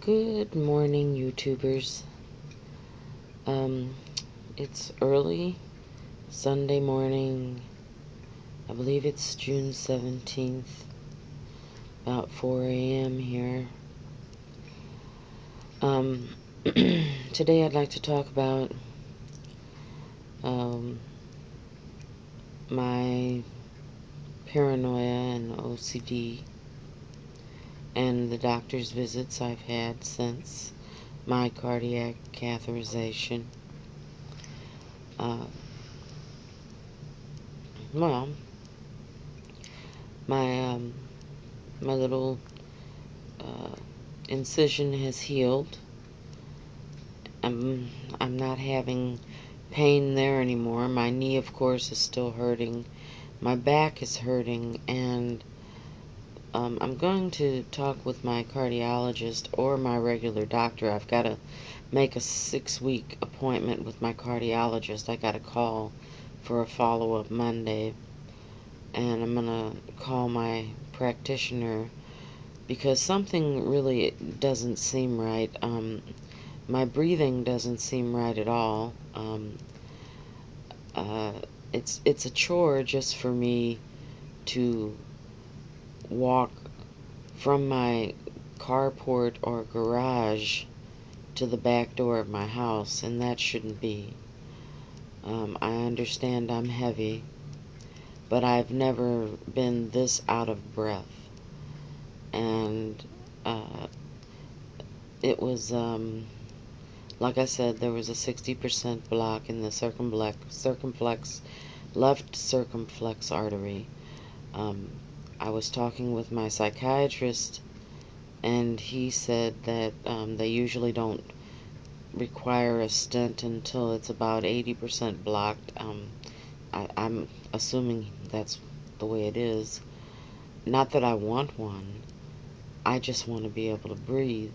Good morning, YouTubers. It's early Sunday morning. I believe it's June 17th, about 4 a.m. here. Today I'd like to talk about my paranoia and OCD and the doctor's visits I've had since my cardiac catheterization. Well, my my little incision has healed. I'm not having pain there anymore. My knee, of course, is still hurting. My back is hurting, and I'm going to talk with my cardiologist or my regular doctor. I've got to make a 6-week appointment with my cardiologist. I got a call for a follow-up Monday, and I'm going to call my practitioner because something really doesn't seem right. My breathing doesn't seem right at all. It's a chore just for me to walk from my carport or garage to the back door of my house, and that shouldn't be. I understand I'm heavy, but I've never been this out of breath. And it was, like I said, there was a 60% block in the left circumflex artery. I was talking with my psychiatrist, and he said that they usually don't require a stent until it's about 80% blocked. I'm assuming that's the way it is. Not that I want one. I just want to be able to breathe.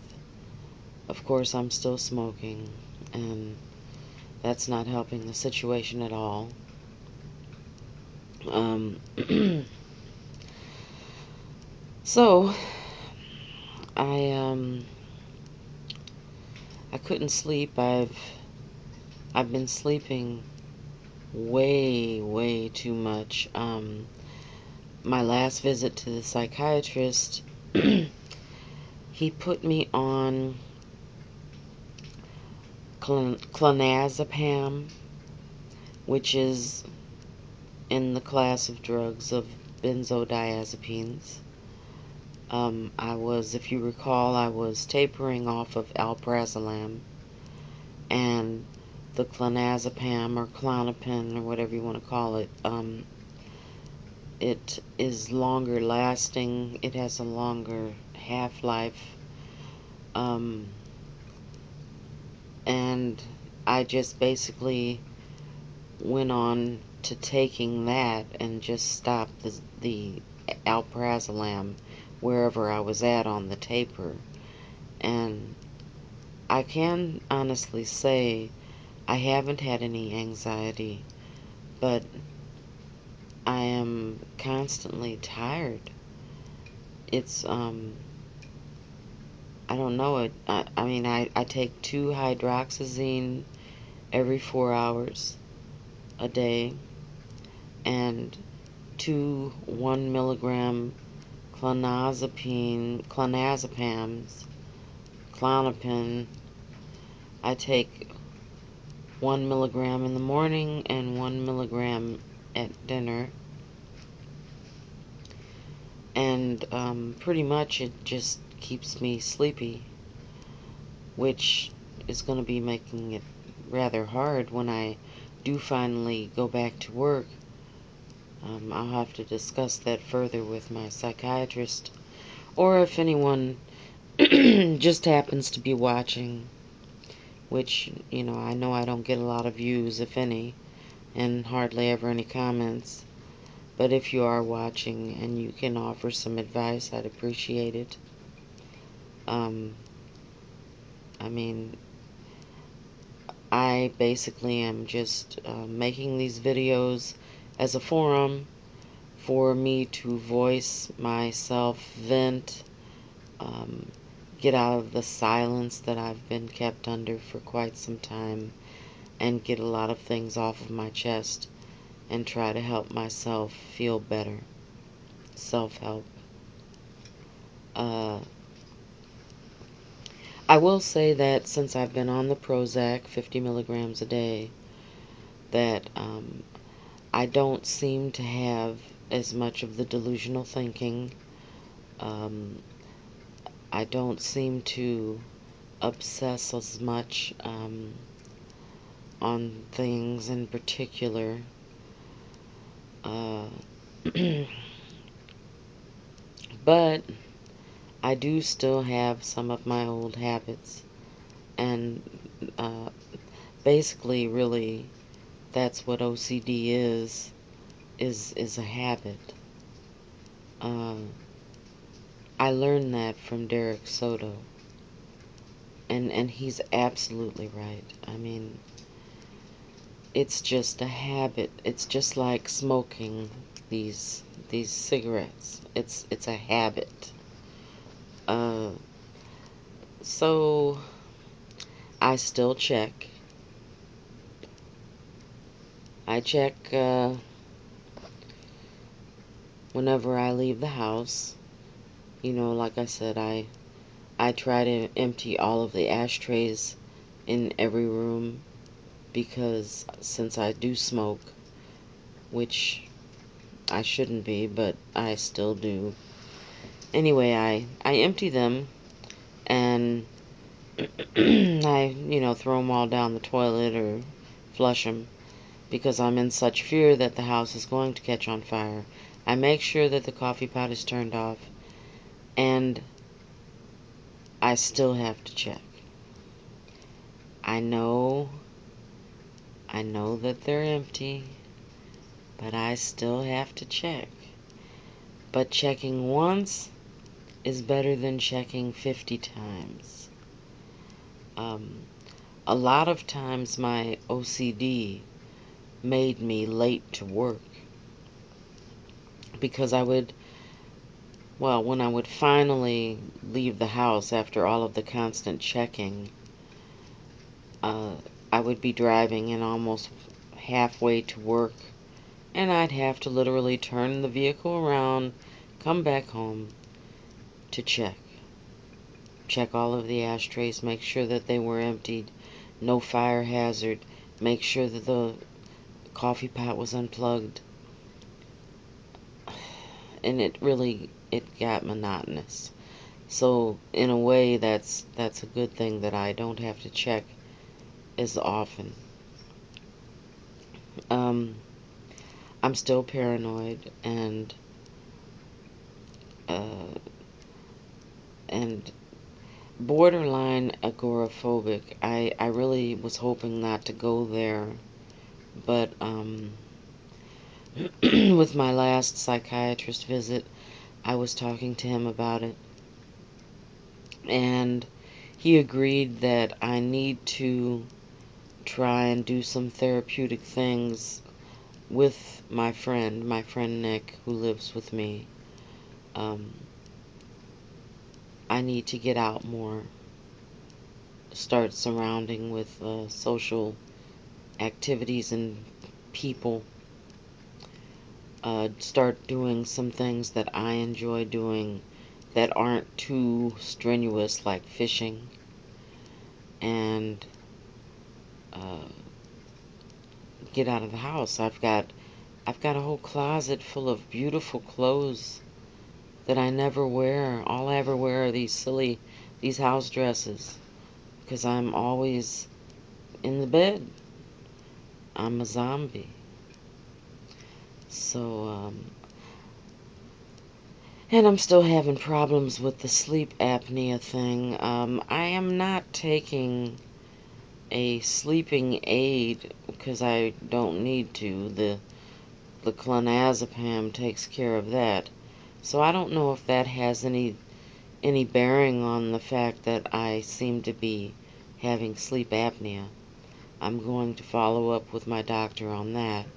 Of course, I'm still smoking, and that's not helping the situation at all. So I couldn't sleep. I've been sleeping way too much. My last visit to the psychiatrist, he put me on clonazepam, which is in the class of drugs of benzodiazepines. If you recall, I was tapering off of alprazolam, and the clonazepam or Klonopin or whatever you want to call it, it is longer lasting. It has a longer half-life, and I just basically went on to taking that and just stopped the alprazolam wherever I was at on the taper. And I can honestly say I haven't had any anxiety, but I am constantly tired. It's I don't know. I mean, I take 2 hydroxyzine every 4 hours a day, and 2 1 milligram clonazepams, Klonopin. I take 1 milligram in the morning and 1 milligram at dinner, and pretty much it just keeps me sleepy, which is going to be making it rather hard when I do finally go back to work. I'll have to discuss that further with my psychiatrist, or if anyone just happens to be watching, which, I know I don't get a lot of views, if any, and hardly ever any comments. But if you are watching and you can offer some advice, I'd appreciate it. I mean, I basically am just making these videos as a forum for me to voice myself, vent, get out of the silence that I've been kept under for quite some time and get a lot of things off of my chest and try to help myself feel better. Self-help. Uh, I will say that since I've been on the Prozac, 50 milligrams a day, that I don't seem to have as much of the delusional thinking. I don't seem to obsess as much on things in particular. But I do still have some of my old habits, and uh, basically, really, that's what OCD is a habit. I learned that from Derek Soto, and he's absolutely right. I mean, it's just a habit. It's just like smoking these cigarettes. It's a habit. Uh, so I still check. I check whenever I leave the house. You know, like I said, I try to empty all of the ashtrays in every room because since I do smoke, which I shouldn't be, but I still do. Anyway, I empty them and I, throw them all down the toilet or flush them because I'm in such fear that the house is going to catch on fire. I make sure that the coffee pot is turned off, and I still have to check. I know that they're empty, but I still have to check. But checking once is better than checking 50 times. A lot of times my OCD made me late to work because when I would finally leave the house after all of the constant checking, I would be driving and almost halfway to work, and I'd have to literally turn the vehicle around, come back home to check. Check all of the ashtrays, make sure that they were emptied, no fire hazard, make sure that the coffee pot was unplugged. And it got monotonous. So in a way, that's a good thing that I don't have to check as often. I'm still paranoid uh, and borderline agoraphobic. I really was hoping not to go there, but with my last psychiatrist visit, I was talking to him about it, and he agreed that I need to try and do some therapeutic things with my friend Nick, who lives with me. I need to get out more, start surrounding with social activities and people, start doing some things that I enjoy doing that aren't too strenuous, like fishing, and uh, get out of the house. I've got a whole closet full of beautiful clothes that I never wear. All I ever wear are these house dresses, because I'm always in the bed. I'm a zombie. So, and I'm still having problems with the sleep apnea thing. I am not taking a sleeping aid because I don't need to. The clonazepam takes care of that. So I don't know if that has any bearing on the fact that I seem to be having sleep apnea. I'm going to follow up with my doctor on that.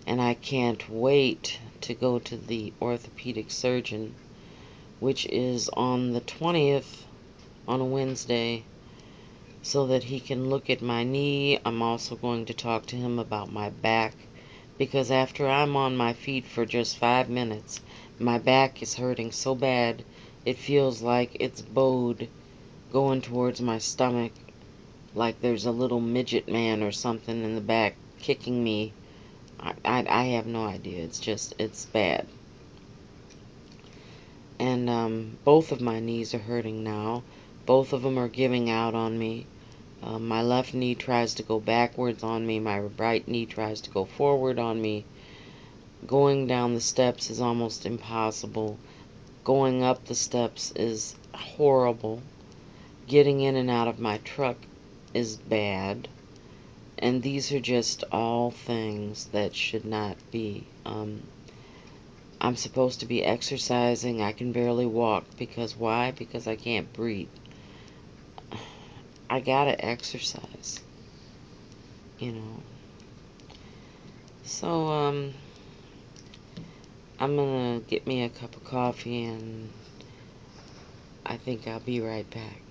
And I can't wait to go to the orthopedic surgeon, which is on the 20th on a Wednesday so that he can look at my knee. I'm also going to talk to him about my back, because after I'm on my feet for just 5 minutes, my back is hurting so bad it feels like it's bowed going towards my stomach, like there's a little midget man or something in the back kicking me. I have no idea. It's bad. And both of my knees are hurting now. Both of them are giving out on me. My left knee tries to go backwards on me. My right knee tries to go forward on me. Going down the steps is almost impossible. Going up the steps is horrible. Getting in and out of my truck is bad. And these are just all things that should not be. I'm supposed to be exercising. I can barely walk. Because why? Because I can't breathe. I gotta exercise. You know. So, I'm gonna get me a cup of coffee and I think I'll be right back.